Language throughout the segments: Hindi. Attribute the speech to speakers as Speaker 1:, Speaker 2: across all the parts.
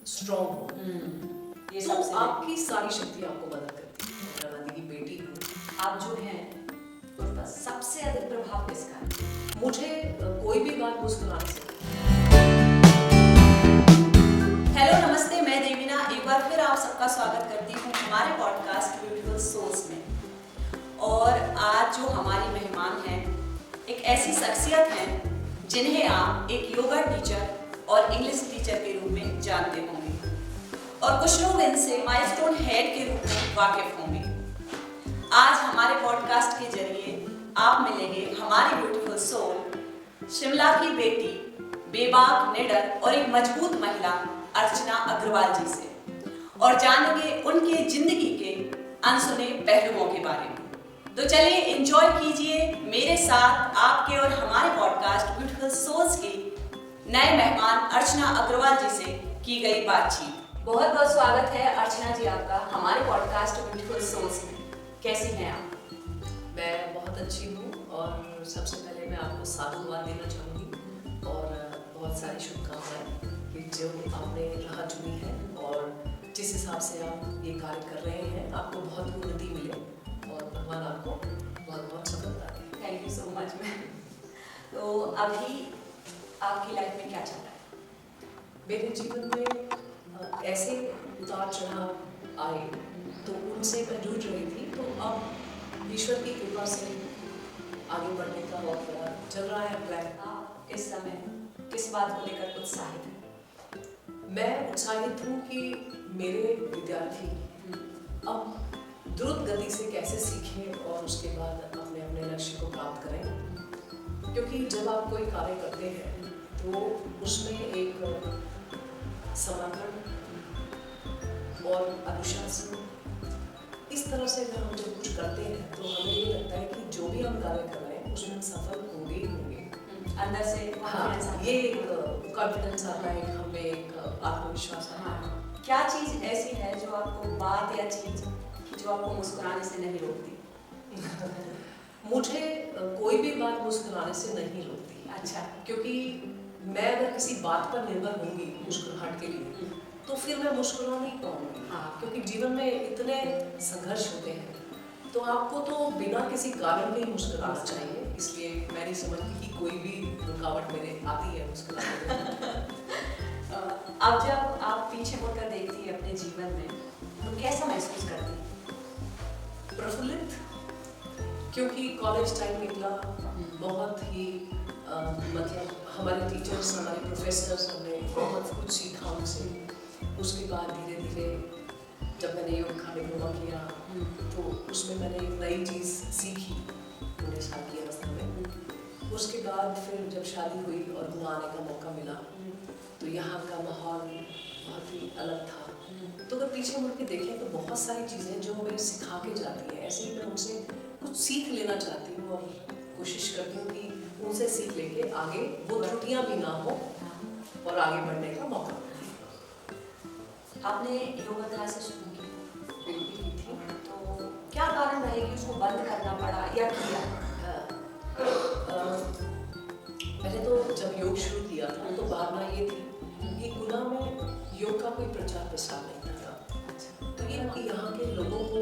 Speaker 1: स्ट्रॉन्ग हो।
Speaker 2: ये
Speaker 1: तो
Speaker 2: सबसे
Speaker 1: आपकी सारी शक्ति आपको मदद करती है। इंदिरा गांधी की बेटी हूँ।
Speaker 2: आप जो हैं उन पर सबसे अधिक प्रभाव किसका है?
Speaker 1: मुझे कोई भी बात मुस्कुराने से।
Speaker 2: हेलो नमस्ते, मैं देवीना एक बार फिर आप सबका स्वागत करती हूँ हमारे पॉडकास्ट ब्यूटीफुल सोल्स में। और आज जो हमारी मेहमान हैं एक ऐसी शख्सियत हैं जिन्हें आप एक योगा टीचर और इंग्लिश टीचर के रूप में जानते होंगे और कुछ लोग इनसे माइलस्टोन हेड के रूप में वाकिफ होंगे। आज हमारे पॉडकास्ट के जरिए आप मिलेंगे हमारी ब्यूटीफुल सोल, शिमला की बेटी, बेबाक निडर और एक मजबूत महिला अर्चना अग्रवाल जी से और जानेंगे उनके जिंदगी के अनसुने पहलुओं के बारे में। तो चलिए एंजॉय कीजिए मेरे साथ आपके और हमारे पॉडकास्ट ब्यूटीफुल सोल्स के नए मेहमान अर्चना अग्रवाल जी से की गई बातचीत। बहुत बहुत स्वागत है अर्चना जी आपका हमारे पॉडकास्ट ब्यूटीफुल सोल्स में। कैसी हैं आप?
Speaker 1: मैं बहुत अच्छी हूँ और सबसे पहले मैं आपको साधुवाद देना चाहूँगी और बहुत सारी शुभकामनाएं कि जो आपने राह चुनी है और जिस हिसाब से आप ये कार्य कर रहे हैं आपको बहुत उन्नति मिले और भगवान आपको बहुत बहुत सफलता दे।
Speaker 2: Thank you so much ma'am. तो अभी आपकी लाइफ में क्या चल रहा है?
Speaker 1: मेरे जीवन में ऐसे उतार चढ़ाव आए तो उनसे मैं जूझ रही थी, तो अब ईश्वर की कृपा से आगे बढ़ने का और चल रहा है प्लान।
Speaker 2: आप इस समय किस बात को लेकर उत्साहित हैं?
Speaker 1: मैं उत्साहित हूँ कि मेरे विद्यार्थी अब द्रुत गति से कैसे सीखें और उसके बाद अपने अपने लक्ष्य को प्राप्त करें, क्योंकि जब आप कोई कार्य करते हैं तो उसमें एक समर्पण और अनुशासन, इस तरह से अगर हम जब कुछ करते हैं तो हमें ये लगता है कि जो भी हम कार्य कर रहे हैं उसमें हम सफल होंगे ही होंगे।
Speaker 2: अंदर से confidence आता है।
Speaker 1: ये एक कॉन्फिडेंस आता है, हमें एक आत्मविश्वास आता है।
Speaker 2: क्या चीज ऐसी है जो आपको, बात या चीज जो आपको मुस्कुराने से नहीं रोकती?
Speaker 1: मुझे कोई भी बात मुस्कुराने से नहीं रोकती।
Speaker 2: अच्छा।
Speaker 1: क्योंकि मैं अगर किसी बात पर निर्भर होंगी मुस्कुराहट के लिए तो फिर मैं मुस्कुरा नहीं पाऊंगी।
Speaker 2: हाँ।
Speaker 1: क्योंकि जीवन में इतने संघर्ष होते हैं तो आपको तो बिना किसी कारण के ही मुस्कुराना चाहिए। इसलिए मैं नहीं समझती कि कोई भी रुकावट मेरे आती है मुस्कुराने में।
Speaker 2: अब जब आप पीछे मुड़कर देखती हैं अपने जीवन में तो कैसा महसूस करती हैं?
Speaker 1: प्रफुल्लित, क्योंकि कॉलेज टाइम निकला बहुत ही मतलब हमारे टीचर्स, हमारे प्रोफेसर्स, हमने बहुत कुछ सीखा उनसे। उसके बाद धीरे धीरे जब मैंने योग का डिप्लोमा किया तो उसमें मैंने एक नई चीज़ सीखी 19 साल की अवस्था में। उसके बाद फिर जब शादी हुई और गुना आने का मौका मिला तो यहाँ का माहौल बहुत ही अलग था। तो अगर पीछे मुड़ के देखें तो बहुत सारी चीज़ें जो हमें सिखा के जाती हैं, ऐसे ही मैं उनसे कुछ सीख लेना चाहती हूँ और कोशिश करती हूँ कि उनसे सीख लेके आगे वो त्रुटियाँ भी ना हो और आगे बढ़ने का मौका मिले।
Speaker 2: आपने योगा क्लासेस शुरू की? बिल्कुल की थी। तो क्या कारण रहे कि उसको बंद करना पड़ा या किया?
Speaker 1: पहले तो जब योग शुरू किया था तो भावना ये थी कि गुना में योग का कोई प्रचार प्रसार नहीं था। तो ये कि यहाँ के लोगों को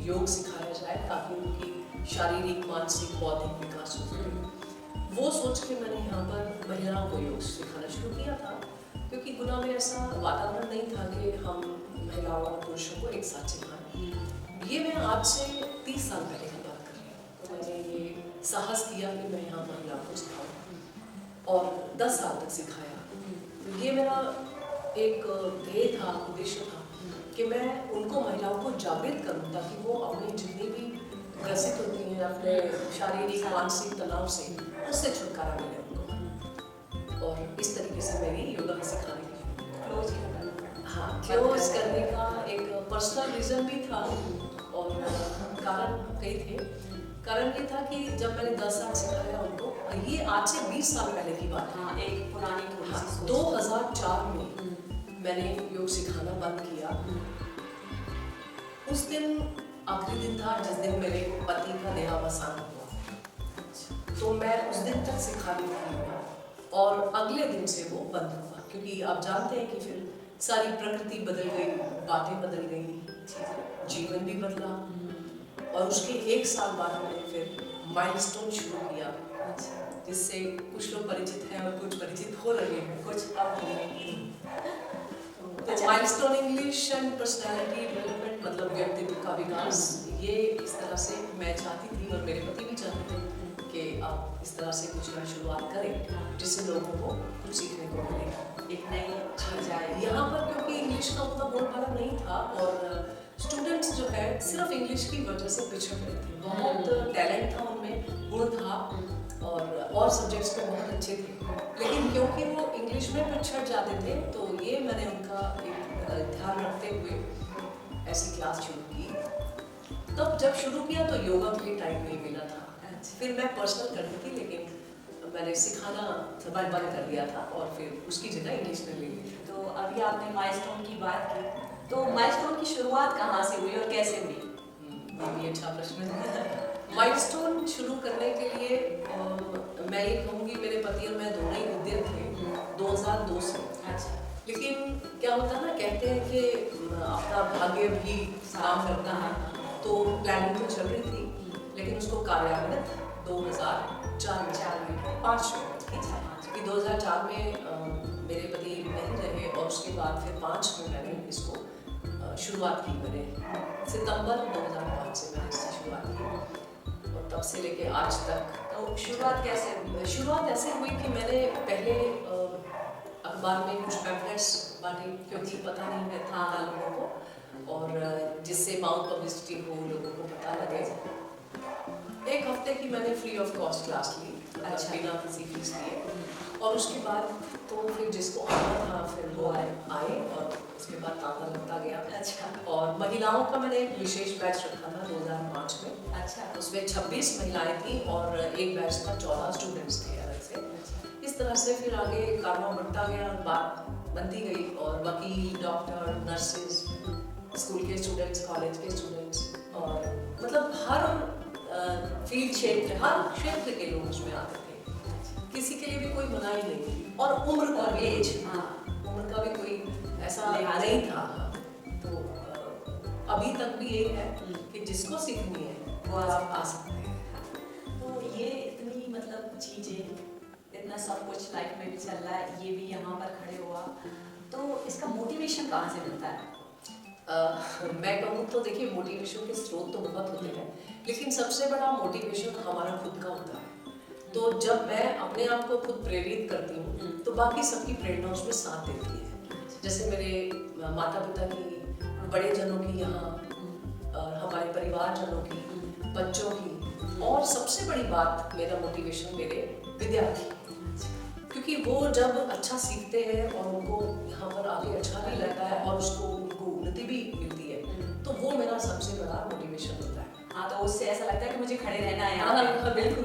Speaker 1: योग सिखाया जाए ताकि उनकी शारीरिक, मानसिक, बौद्धिक विकास हो सके। वो सोच के मैंने यहाँ पर महिलाओं को योग सिखाना शुरू किया था, क्योंकि गुना में ऐसा वातावरण नहीं था कि हम महिलाओं और पुरुषों को एक साथ सिखाएं। ये मैं आज से 30 साल पहले की बात कर रही हूँ। तो मैंने ये साहस किया कि मैं यहाँ महिलाओं को सिखाऊँ और 10 साल तक सिखाया। तो ये मेरा एक ध्येय था, उद्देश्य था कि मैं उनको, महिलाओं को जागृत करूँ ताकि वो अपनी जितनी भी ग्रसित होती हैं अपने शारीरिक, मानसिक तनाव से, उससे छुटकारा मिले उनको। और इस तरीके से मेरी योगा सिखाने की, हाँ, क्लोज करने का एक पर्सनल रीज़न भी था और कारण कई थे। कारण ये था कि जब मैंने 10 साल सिखाया उनको, ये आज से 20 साल पहले की बात है।
Speaker 2: हाँ, एक पुरानी थोड़ी सी सोच।
Speaker 1: 2004 में मैंने योग सिखाना बंद किया। उस दिन आखिरी दिन था जिस दिन मेरे पति का देहावसान हुआ। तो मैं उस दिन तक सिखा रही थी और अगले दिन से वो बंद हुआ। क्योंकि आप जानते हैं कि फिर सारी प्रकृति बदल गई, बातें बदल गई, जीवन भी बदला। और उसके 1 साल बाद मैंने फिर माइलस्टोन शुरू किया, जिससे कुछ लोग परिचित हैं और कुछ परिचित हो रहे हैं, कुछ अब होंगे। तो milestone English and personality development मतलब व्यक्तित्व का विकास, ये इस तरह से मैं चाहती थी और मेरे पति भी चाहते थे कि आप इस तरह से कुछ ना शुरुआत करें जिससे लोगों को कुछ सीखने को मिले,
Speaker 2: एक नई चीज आए
Speaker 1: यहाँ पर। क्योंकि इंग्लिश का उतना बोलबाला नहीं था और स्टूडेंट्स जो है सिर्फ इंग्लिश की वजह से पिछड़ रहे थे। बहुत टैलेंट था उनमें, गुण था और सब्जेक्ट्स में बहुत अच्छे थे, लेकिन क्योंकि वो इंग्लिश में पिछड़ जाते थे तो ये मैंने उनका एक ध्यान रखते हुए ऐसी क्लास शुरू की। तब जब शुरू किया तो योगा के लिए टाइम नहीं मिला था। फिर मैं पर्सनल करती थी, लेकिन मैंने सिखाना बंद कर दिया था और फिर उसकी जगह इंग्लिश में ले ली।
Speaker 2: तो अभी आपने माइलस्टोन की बात की, तो माइलस्टोन की शुरुआत कहाँ से हुई और कैसे हुई?
Speaker 1: ये भी अच्छा प्रश्न है। माइलस्टोन शुरू करने के लिए मैं ये कहूँगी मेरे पति और मैं दोनों ही उद्यम थे 2002 से।
Speaker 2: अच्छा।
Speaker 1: लेकिन क्या होता है ना, कहते हैं कि अपना भाग्य भी काम करता है, तो प्लानिंग तो चल रही थी लेकिन उसको कार्यान्वित 2004 में 5 में क्योंकि 2004 में मेरे पति नहीं रहे और उसके बाद फिर 5 में मैंने इसको शुरुआत की। मैंने सितंबर 2005 से मैंने इसकी शुरुआत की और तब से लेके आज तक।
Speaker 2: तो शुरुआत कैसे हुई?
Speaker 1: शुरुआत ऐसे हुई कि मैंने पहले अखबार में कुछ पैम्फलेट्स बांटे, क्योंकि पता नहीं था लोगों को, और जिससे माउथ पब्लिसिटी हो, लोगों को पता लगे। 1 हफ्ते की मैंने फ्री ऑफ कॉस्ट क्लास ली, बिना किसी फीस लिए, और उसके बाद तो फिर जिसको आना था फिर वो आए और उसके बाद तांता लगता गया।
Speaker 2: अच्छा।
Speaker 1: और महिलाओं का मैंने एक विशेष बैच रखा था 2005 में।
Speaker 2: अच्छा।
Speaker 1: उसमें 26 महिलाएं थी और एक बैच था 14 स्टूडेंट्स थे अलग से। इस तरह से फिर आगे कारवा बढ़ता गया, बात बनती गई और वकील, डॉक्टर, नर्सेज, स्कूल के स्टूडेंट्स, कॉलेज के स्टूडेंट्स, और मतलब हर फील्ड क्षेत्र, हर क्षेत्र के लोग उसमें आते थे। किसी के लिए भी कोई मनाही नहीं थी और उम्र का भी उम्र का भी कोई ऐसा नहीं था। तो अभी तक भी यही है कि जिसको सीखनी है वो आप आ सकते हैं।
Speaker 2: तो ये इतनी मतलब चीजें, इतना सब कुछ लाइफ में भी चल रहा है, ये भी यहाँ पर खड़े हुआ, तो इसका मोटिवेशन कहाँ से मिलता है?
Speaker 1: मैं कहूँ तो देखिए, मोटिवेशन के स्रोत तो बहुत होते हैं, लेकिन सबसे बड़ा मोटिवेशन हमारा खुद का होता है। तो जब मैं अपने आप को खुद प्रेरित करती हूँ तो बाकी सबकी प्रेरणा उसमें साथ देती है। जैसे मेरे माता पिता की, बड़े जनों की यहाँ, और हमारे परिवारजनों की, बच्चों की, और सबसे बड़ी बात मेरा मोटिवेशन मेरे विद्यार्थी, क्योंकि वो जब अच्छा सीखते हैं और उनको यहाँ पर आगे अच्छा भी लगता है और उसको उनको उन्नति भी मिलती है, तो वो मेरा सबसे बड़ा मोटिवेशन होता है।
Speaker 2: हाँ, तो उससे ऐसा लगता है कि मुझे खड़े रहना है
Speaker 1: यहाँ। हाँ, बिल्कुल,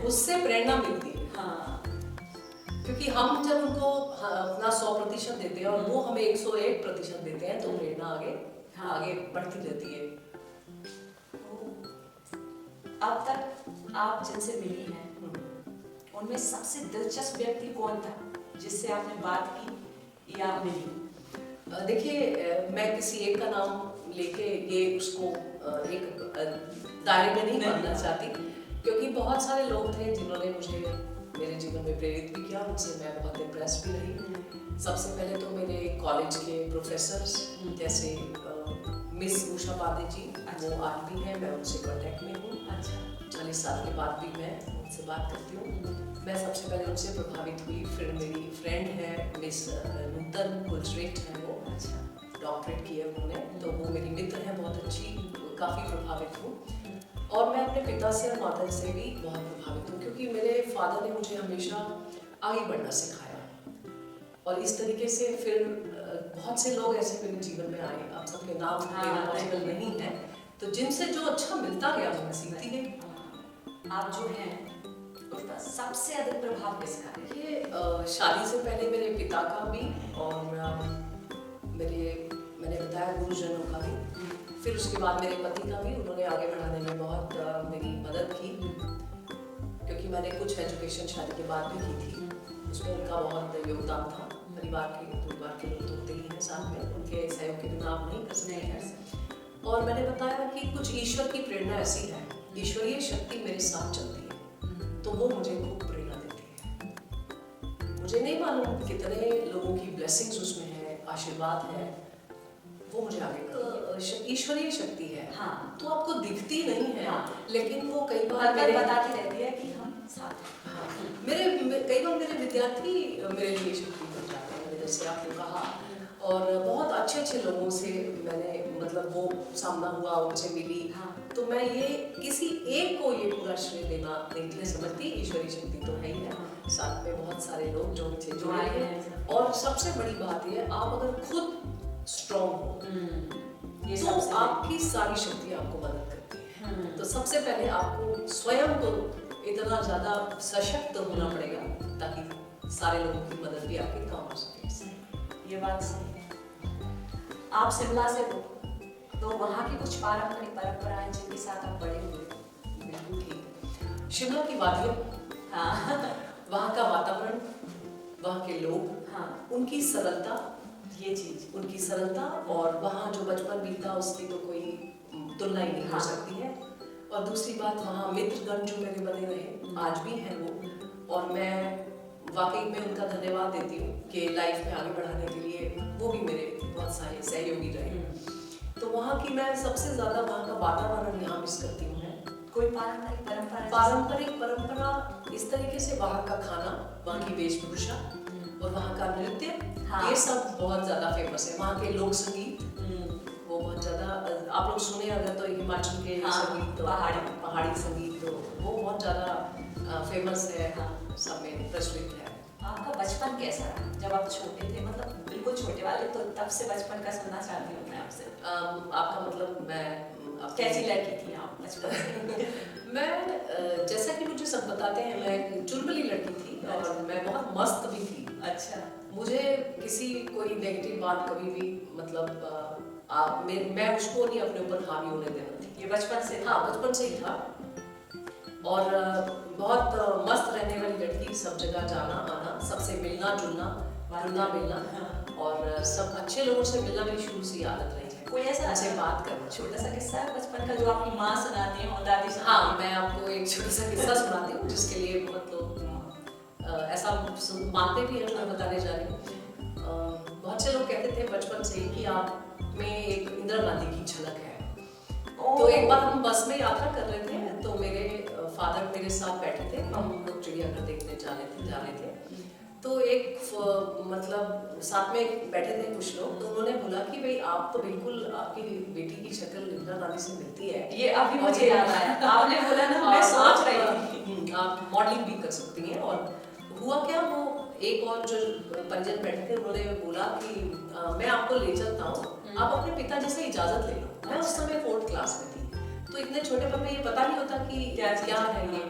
Speaker 1: उससे प्रेरणा मिलती है।
Speaker 2: हाँ।
Speaker 1: क्योंकि हम जब उनको अपना 100% देते हैं और वो हमें 101% देते हैं, तो प्रेरणा आगे बढ़ती रहती है।
Speaker 2: अब तक आप जिनसे मिली हैं उनमें सबसे दिलचस्प व्यक्ति कौन था जिससे आपने बात की या मिली?
Speaker 1: देखिए, मैं किसी एक का नाम लेके ये उसको एक दायरे में नहीं बांधना चाहती, क्योंकि बहुत सारे लोग थे जिन्होंने मुझे मेरे जीवन में प्रेरित भी किया, उनसे मैं बहुत इम्प्रेस भी रही। सबसे पहले तो मेरे कॉलेज के प्रोफेसर्स, जैसे मिस उषा पांडे जी, वो आज भी हैं, मैं उनसे कांटेक्ट में हूँ। 40 साल के बाद भी मैं उनसे बात करती हूँ। मैं सबसे पहले उनसे प्रभावित हुई। फिर मेरी फ्रेंड है मिस नूतन कुलश्रेष्ठ हैं, वो डॉक्टरेट की है उन्होंने, तो वो मेरी मित्र है, बहुत अच्छी, काफ़ी प्रभावित हूँ। और मैं अपने पिता से और माता से भी बहुत प्रभावित हूँ, क्योंकि मेरे फादर ने मुझे हमेशा आगे बढ़ना सिखाया। और इस तरीके से फिर बहुत से लोग ऐसे मेरे जीवन में आए, आप सबके नाम लेना पॉसिबल नहीं है, तो जिनसे जो अच्छा मिलता गया मैं सीखती गई।
Speaker 2: आप जो हैं उसका सबसे अधिक प्रभाव किसका है?
Speaker 1: ये शादी से पहले मेरे पिता का भी, और मैंने बताया गुरुजनों का भी। फिर उसके बाद मेरे पति का भी, उन्होंने आगे बढ़ाने में बहुत मेरी मदद की, क्योंकि मैंने कुछ एजुकेशन शादी के बाद भी की थी, उसमें उनका बहुत योगदान था। परिवार के परिवार के लोग तो होते ही हैं साथ में, उनके सहयोग के बिना आप नहीं कर सकते। और मैंने बताया कि कुछ ईश्वर की प्रेरणा ऐसी है, ईश्वरीय शक्ति मेरे साथ चलती है, तो वो मुझे खूब प्रेरणा देती है। मुझे नहीं मालूम कितने लोगों की ब्लेसिंग्स उसमें है, आशीर्वाद है, वो मुझे आगे ईश्वरीय शक्ति है।
Speaker 2: हाँ।
Speaker 1: तो आपको दिखती नहीं है।
Speaker 2: हाँ।
Speaker 1: लेकिन वो कई बार
Speaker 2: बताती रहती है कि हम साथ हैं।
Speaker 1: हाँ। कई बार मेरे विद्यार्थी मेरे लिए शक्ति बन जाते हैं, जैसे आपने कहा, और बहुत अच्छे अच्छे लोगों से मैंने मतलब वो सामना हुआ, उनसे मिली।
Speaker 2: हाँ।
Speaker 1: तो मैं ये किसी एक को ये पूरा श्रेय देना नहीं समझती, ईश्वरीय शक्ति तो है ही है, साथ में बहुत सारे लोग जो मुझे जुड़े हैं। और सबसे बड़ी बात ये, आप अगर खुद स्ट्रॉन्ग हो
Speaker 2: ये
Speaker 1: तो आपकी सारी शक्ति आपको मदद करती है। तो सबसे पहले आपको स्वयं को इतना ज्यादा सशक्त होना पड़ेगा ताकि सारे लोगों की मदद भी आपके काम आ सके।
Speaker 2: ये बात सही है। आप शिमला से हो तो वहाँ की कुछ पारंपरिक परंपराएं जिनके साथ आप बड़े हुए।
Speaker 1: बिल्कुल ठीक। शिमला की वादियों,
Speaker 2: हाँ,
Speaker 1: वहाँ का वातावरण, वहाँ के लोग,
Speaker 2: हाँ,
Speaker 1: उनकी सरलता,
Speaker 2: ये चीज,
Speaker 1: उनकी सरलता, और वहाँ जो बचपन बीता उसकी तो कोई तुलना ही नहीं हो सकती है। और दूसरी बात, वहाँ मित्रगण जो मेरे बने रहे, आज भी हैं वो, और मैं वाकई में उनका धन्यवाद देती हूँ कि लाइफ में आगे बढ़ाने के लिए वो भी मेरे बहुत सारे सहयोगी रहे। तो वहाँ की मैं सबसे ज़्यादा वहाँ का वातावरण यहाँ मिस करती हूँ।
Speaker 2: कोई पारंपरिक परंपरा?
Speaker 1: पारंपरिक परंपरा इस तरीके से, वहाँ का खाना, वहाँ की वेशभूषा और वहाँ का नृत्य,
Speaker 2: हाँ।
Speaker 1: ये सब बहुत ज़्यादा फेमस है। वहाँ के लोक संगीत वो बहुत ज़्यादा, आप लोग सुने अगर तो हिमाचल के संगीत, तो पहाड़ी संगीत, तो वो बहुत ज़्यादा फेमस है, सब में प्रचलित है।
Speaker 2: आपका बचपन कैसा रहा जब आप छोटे थे, मतलब बिल्कुल छोटे वाले, तो तब से बचपन का सुनना चाहती हूँ मैं आपसे।
Speaker 1: आपका मतलब मैं
Speaker 2: कैसी लड़की थी आप बचपन से?
Speaker 1: मैं जैसा कि मुझे सब बताते हैं, मैं एक चुलबुली लड़की थी और मैं बहुत मस्त भी थी।
Speaker 2: अच्छा। मुझे
Speaker 1: किसी कोई नेगेटिव बात कभी भी मतलब मैं उसको नहीं अपने ऊपर हावी होने देना थी।
Speaker 2: ये बचपन से?
Speaker 1: हाँ, बचपन से ही था। और बहुत मस्त रहने वाली लड़की, सब जगह जाना आना, सबसे मिलना जुलना, घुलना मिलना, और सब अच्छे लोगों से मिलना मेरी शुरू से आदत रही है।
Speaker 2: कोई ऐसा
Speaker 1: से बात करना,
Speaker 2: छोटा सा किस्सा है बचपन का जो आपकी माँ सुनाती हो, दादी सुनाती?
Speaker 1: हाँ, मैं आपको एक छोटा सा किस्सा सुनाती हूँ जिसके लिए बहुत लोग ऐसा मानते भी हैं जो मैं बताने जा रही हूँ। बहुत से लोग कहते थे बचपन से ही कि आप में एक इंदिरा गांधी की झलक है। तो एक बार हम बस में यात्रा कर रहे थे, तो मेरे फादर मेरे साथ बैठे थे, हम लोग चिड़ियाघर देखने जा रहे थे। तो एक मतलब साथ में बैठे थे कुछ लोग, तो उन्होंने बोला कि भाई आप तो बिल्कुल, आपकी बेटी की शक्ल इंदिरा गांधी से मिलती है।
Speaker 2: ये अभी मुझे याद आया, आपने बोला ना, मैं सोच रही थी
Speaker 1: आप मॉडलिंग भी कर सकती हैं। और हुआ क्या, वो एक और जो परिजन बैठे थे, उन्होंने बोला कि मैं आपको ले चलता हूँ, आप अपने पिताजी से इजाजत ले लो। मैं उस समय 4th क्लास में थी, तो इतने छोटे पर में ये पता नहीं होता कि क्या है ये।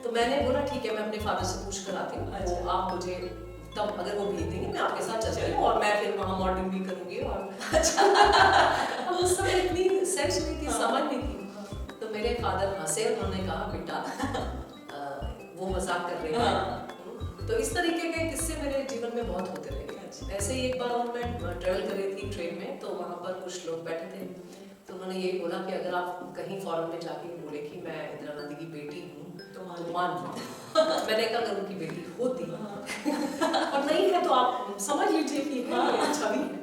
Speaker 1: तो मैंने बोला ठीक है, मैं अपने फादर से पूछ कर आती हूँ, तो आप मुझे तब अगर वो भेज देंगे, मैं आपके साथ चलती हूँ और मैं फिर वहाँ मॉडलिंग भी करूँगी। और अच्छा उस समय इतनी सेंस नहीं थी, समझ नहीं थी। तो मेरे फादर हंसे, उन्होंने कहा बेटा वो मजाक कर रहे हैं। तो इस तरीके के किस्से मेरे जीवन में बहुत होते रहे। ऐसे ही एक बार और मैं ट्रेवल कर रही थी ट्रेन में, तो वहाँ पर कुछ लोग बैठे थे, तो उन्होंने ये बोला कि अगर आप कहीं फॉरेन में जाके बोले कि मैं इंदिरा गांधी की बेटी हूँ तो मान लो। मैंने कहा अगर उनकी बेटी होती और नहीं है तो आप समझ लीजिए कि हाँ, छवि है।